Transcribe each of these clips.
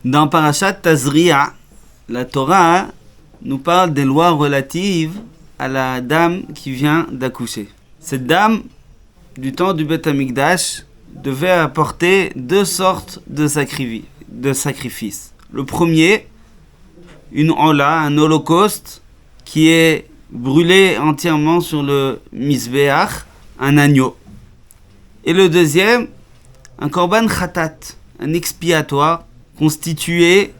Dans Parashat Tazria, la Torah nous parle des lois relatives à la dame qui vient d'accoucher. Cette dame, du temps du Beth Amikdash, devait apporter deux sortes de sacrifices. Le premier, une hola, un holocauste, qui est brûlé entièrement sur le misbéach, un agneau. Et le deuxième, un korban khatat, un expiatoire constitué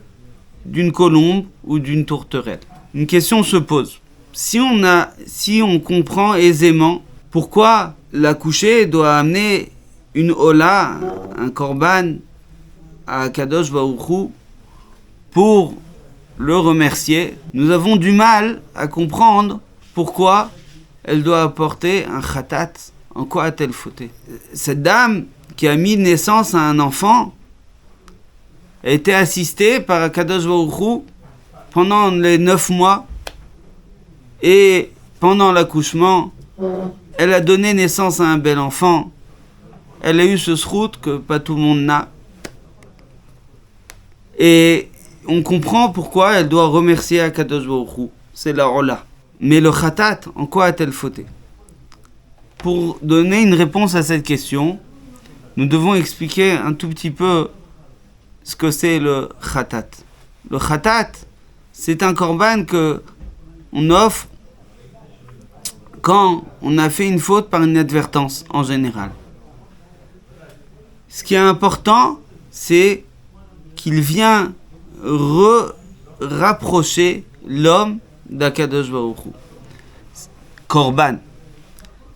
d'une colombe ou d'une tourterelle. Une question se pose. Si on comprend aisément pourquoi l'accouché doit amener une hola, un korban à Kadosh Baruch Hu pour le remercier, nous avons du mal à comprendre pourquoi elle doit apporter un khatat. En quoi a-t-elle fauté? Cette dame qui a mis naissance à un enfant a été assistée par Kadosh Baruch Hu pendant les 9 mois et pendant l'accouchement, elle a donné naissance à un bel enfant. Elle a eu ce srout que pas tout le monde n'a. Et on comprend pourquoi elle doit remercier Akadosh Baruch Hu. C'est la hola. Mais le khatat, en quoi a-t-elle fauté? Pour donner une réponse à cette question, nous devons expliquer un tout petit peu ce que c'est le khatat. Le khatat, c'est un korban que on offre quand on a fait une faute par inadvertance, en général. Ce qui est important, c'est qu'il vient rapprocher l'homme d'Akadosh Baruch Hu. Korban.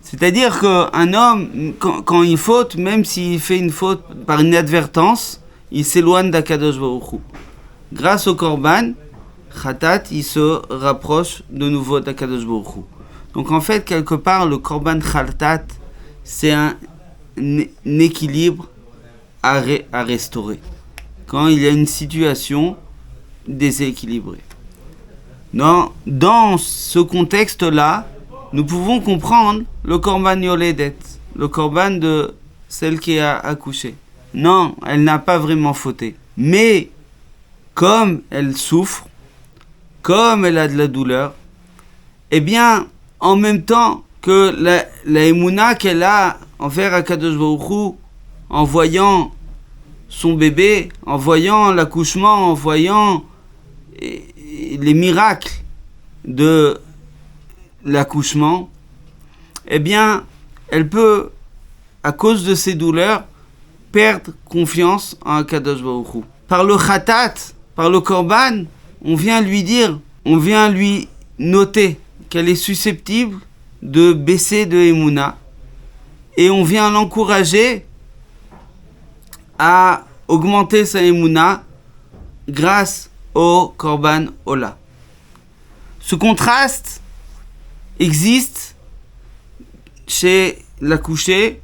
C'est-à-dire qu'un homme, quand il faute, même s'il fait une faute par inadvertance, il s'éloigne d'Akadosh Baruch Hu. Grâce au korban, khatat, il se rapproche de nouveau d'Akadosh Baruch Hu. Donc en fait, quelque part, le korban khatat, c'est un équilibre à restaurer. Quand il y a une situation déséquilibrée. Dans ce contexte-là, nous pouvons comprendre le korban yoledet, le korban de celle qui a accouché. Non, elle n'a pas vraiment fauté. Mais, comme elle souffre, comme elle a de la douleur, eh bien, en même temps que la émouna qu'elle a envers Akadosh Baruch Hu, en voyant son bébé, en voyant l'accouchement, en voyant les miracles de l'accouchement, eh bien, elle peut, à cause de ses douleurs, perdre confiance en Akadosh Baruch Hu. Par le khatat, par le korban, on vient lui noter qu'elle est susceptible de baisser de émouna, et on vient l'encourager à augmenter sa émouna grâce au korban hola. Ce contraste existe chez l'accouché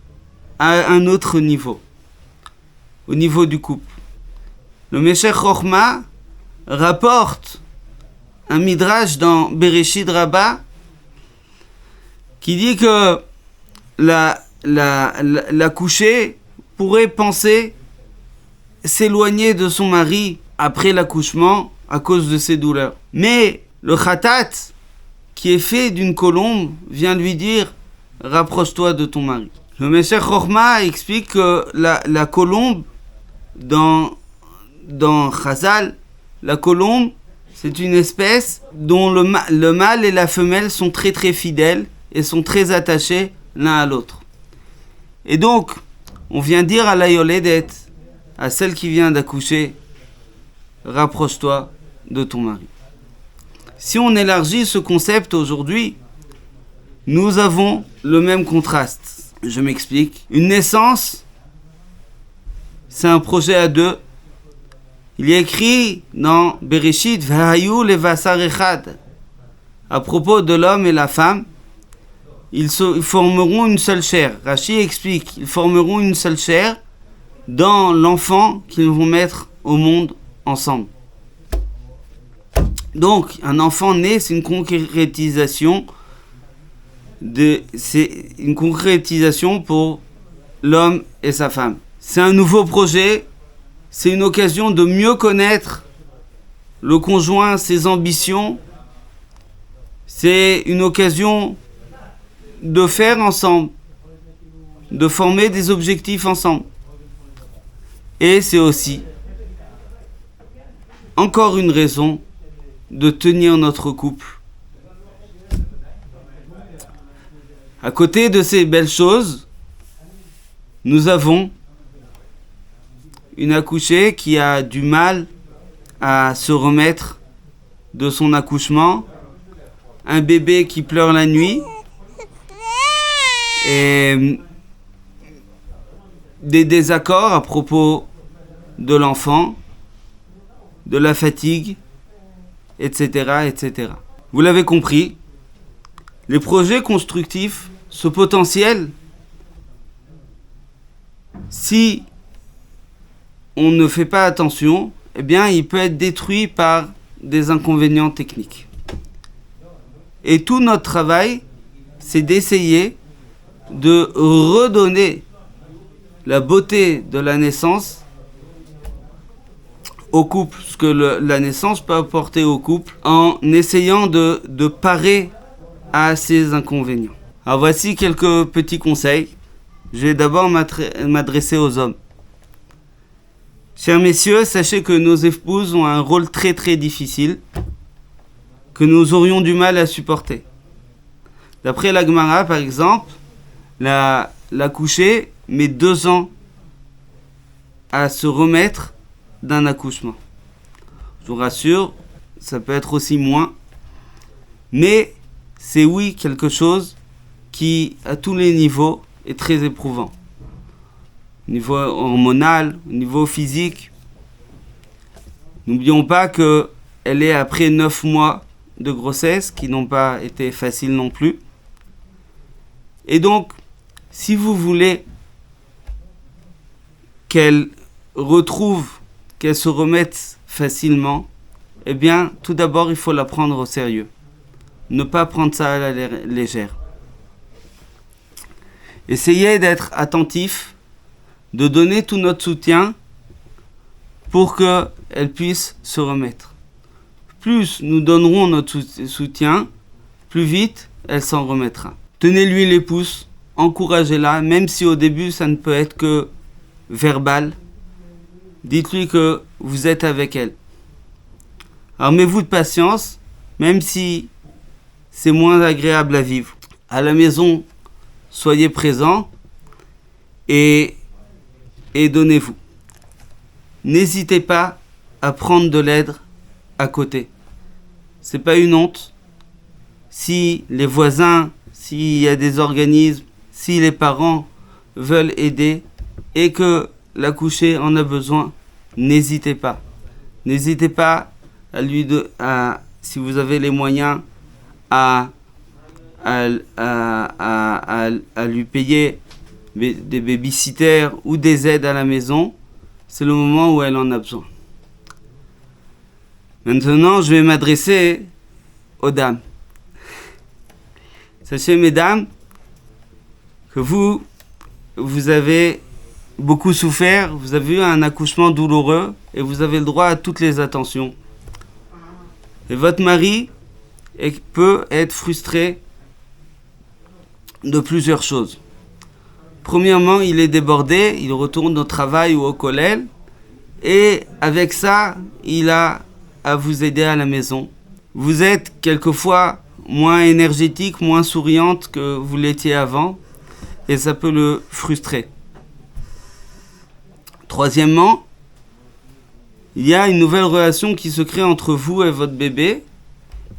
à un autre niveau, au niveau du couple. Le Meshech Chochma rapporte un midrash dans Bereshit Rabbah qui dit que l'accouché pourrait penser s'éloigner de son mari après l'accouchement à cause de ses douleurs. Mais le khatat, qui est fait d'une colombe, vient lui dire « Rapproche-toi de ton mari ». Le Meshech Chochma explique que la colombe, dans Chazal, la colombe, c'est une espèce dont le mâle et la femelle sont très très fidèles et sont très attachés l'un à l'autre. Et donc, on vient dire à la yoledet, à celle qui vient d'accoucher, rapproche-toi de ton mari. Si on élargit ce concept aujourd'hui, nous avons le même contraste. Je m'explique. Une naissance, c'est un projet à deux. Il est écrit dans Bereshit, Vahayu levasar echad. À propos de l'homme et la femme, ils formeront une seule chair. Rashi explique, ils formeront une seule chair dans l'enfant qu'ils vont mettre au monde ensemble. Donc, un enfant né, c'est une concrétisation pour l'homme et sa femme. C'est un nouveau projet, c'est une occasion de mieux connaître le conjoint, ses ambitions. C'est une occasion de faire ensemble, de former des objectifs ensemble. Et c'est aussi encore une raison de tenir notre couple. À côté de ces belles choses, nous avons une accouchée qui a du mal à se remettre de son accouchement, un bébé qui pleure la nuit, et des désaccords à propos de l'enfant, de la fatigue, etc., etc. Vous l'avez compris, les projets constructifs, ce potentiel, si on ne fait pas attention, eh bien, il peut être détruit par des inconvénients techniques. Et tout notre travail, c'est d'essayer de redonner la beauté de la naissance au couple, ce que la naissance peut apporter au couple, en essayant de parer à ces inconvénients. Alors voici quelques petits conseils. Je vais d'abord m'adresser aux hommes. Chers messieurs, sachez que nos épouses ont un rôle très très difficile, que nous aurions du mal à supporter. D'après la Gemara, par exemple, l'accouchée met 2 ans à se remettre d'un accouchement. Je vous rassure, ça peut être aussi moins, mais c'est oui quelque chose qui, à tous les niveaux, est très éprouvant. Au niveau hormonal, au niveau physique. N'oublions pas qu'elle est après 9 mois de grossesse, qui n'ont pas été faciles non plus. Et donc, si vous voulez qu'elle se remette facilement, eh bien, tout d'abord, il faut la prendre au sérieux. Ne pas prendre ça à la légère. Essayez d'être attentif, de donner tout notre soutien pour qu'elle puisse se remettre. Plus nous donnerons notre soutien, plus vite elle s'en remettra. Tenez-lui les pouces, encouragez-la, même si au début ça ne peut être que verbal. Dites-lui que vous êtes avec elle. Armez-vous de patience, même si c'est moins agréable à vivre. À la maison, soyez présents et donnez-vous. N'hésitez pas à prendre de l'aide à côté. C'est pas une honte. Si les voisins, s'il y a des organismes, si les parents veulent aider et que l'accouchée en a besoin, n'hésitez pas. N'hésitez pas si vous avez les moyens, à lui payer des babysitters ou des aides à la maison. C'est le moment où elle en a besoin. Maintenant, je vais m'adresser aux dames. Sachez, mesdames, que vous avez beaucoup souffert, vous avez eu un accouchement douloureux et vous avez le droit à toutes les attentions. Et votre mari peut être frustré de plusieurs choses. Premièrement, il est débordé, il retourne au travail ou au collège et avec ça, il a à vous aider à la maison. Vous êtes quelquefois moins énergétique, moins souriante que vous l'étiez avant et ça peut le frustrer. Troisièmement, il y a une nouvelle relation qui se crée entre vous et votre bébé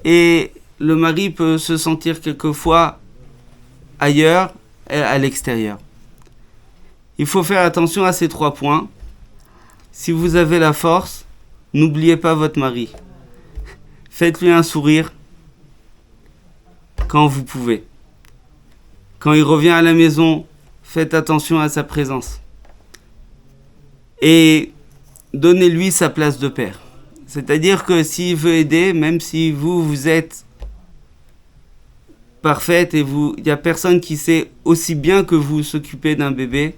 et le mari peut se sentir quelquefois ailleurs et à l'extérieur. Il faut faire attention à ces 3 points. Si vous avez la force, n'oubliez pas votre mari. Faites-lui un sourire quand vous pouvez. Quand il revient à la maison, faites attention à sa présence. Et donnez-lui sa place de père. C'est-à-dire que s'il veut aider, même si vous êtes parfaite et il n'y a personne qui sait aussi bien que vous s'occuper d'un bébé,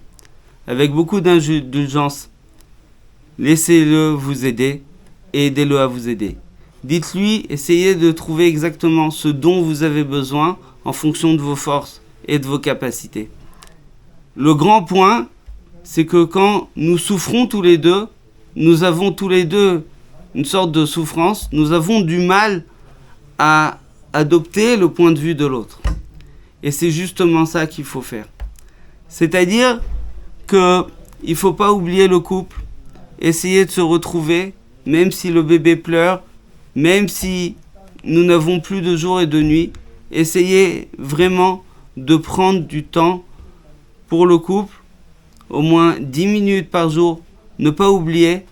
avec beaucoup d'indulgence, laissez-le vous aider et aidez-le à vous aider. Dites-lui, essayez de trouver exactement ce dont vous avez besoin en fonction de vos forces et de vos capacités. Le grand point, c'est que quand nous souffrons tous les deux, nous avons tous les deux une sorte de souffrance, nous avons du mal à adopter le point de vue de l'autre. Et c'est justement ça qu'il faut faire. C'est-à-dire qu'il ne faut pas oublier le couple, essayer de se retrouver, même si le bébé pleure, même si nous n'avons plus de jour et de nuit, essayez vraiment de prendre du temps pour le couple, au moins 10 minutes par jour, ne pas oublier,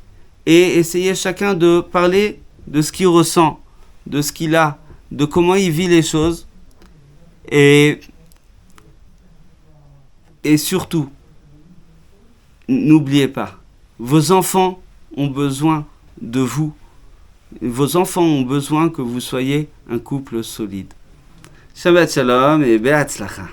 et essayez chacun de parler de ce qu'il ressent, de ce qu'il a, de comment il vit les choses, et surtout, n'oubliez pas, vos enfants ont besoin de vous. Vos enfants ont besoin que vous soyez un couple solide. Shabbat shalom et be'atzlacha.